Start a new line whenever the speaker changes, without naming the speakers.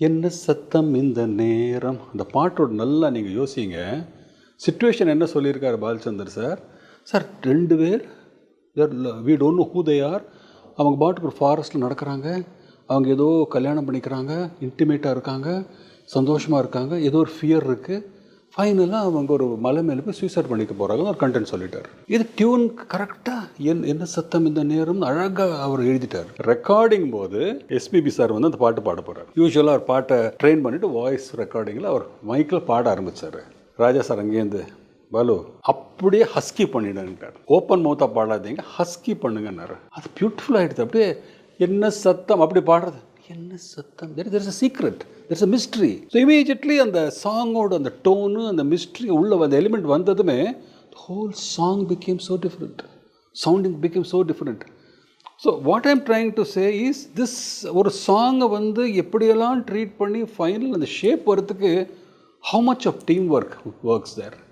என்ன சத்தம் இந்த நேரம், அந்த பாட்டோட நல்லா நீங்கள் யோசிங்க. சிச்சுவேஷன் என்ன சொல்லியிருக்காரு பாலச்சந்தர் சார். சார் 2 பேர் we don't know who they are. அவங்க பாட்டுக்கு ஒரு ஃபாரஸ்ட்டில் நடக்கிறாங்க. அவங்க ஏதோ கல்யாணம் பண்ணிக்கிறாங்க, இன்டிமேட்டாக இருக்காங்க, சந்தோஷமாக இருக்காங்க, ஏதோ ஒரு ஃபியர் இருக்குது. ஃபைனலாக அவங்க ஒரு மலை மேலே போய் சூசைட் பண்ணிக்க போகிறாங்க. ஒரு கண்டென்ட் சொல்லிட்டார். இது டியூன் கரெக்டாக என்ன சத்தம் இந்த நேரம் அழகாக அவர் எழுதிட்டார். ரெக்கார்டிங் போது எஸ்பிபி சார் வந்து அந்த பாட்டு பாட போகிறார். யூஸ்வலாக அவர் பாட்டை ட்ரெயின் பண்ணிவிட்டு வாய்ஸ் ரெக்கார்டிங்கில் அவர் மைக்கில் பாட ஆரம்பித்தார். ராஜா சார் அங்கேருந்து பாலு அப்படியே ஹஸ்கி பண்ணிடுன்ட்டார். ஓப்பன் மவுத்தாக பாடாதீங்க, ஹஸ்கி பண்ணுங்கன்னாரு. அது பியூட்டிஃபுல் ஆகிடுது. அப்படியே என்ன சத்தம் அப்படி பாடுறது, என்ன சத்தம், there is a secret, there is a mystery. So immediately அந்த சாங்கோட அந்த டோனு, அந்த மிஸ்ட்ரி உள்ள அந்த எலிமெண்ட் வந்ததுமே the whole song became so different, sounding became so different. So what I'm trying to say is this, ஒரு சாங்கை வந்து எப்படியெல்லாம் ட்ரீட் பண்ணி ஃபைனல் அந்த ஷேப் வரதுக்கு how much of teamwork works there.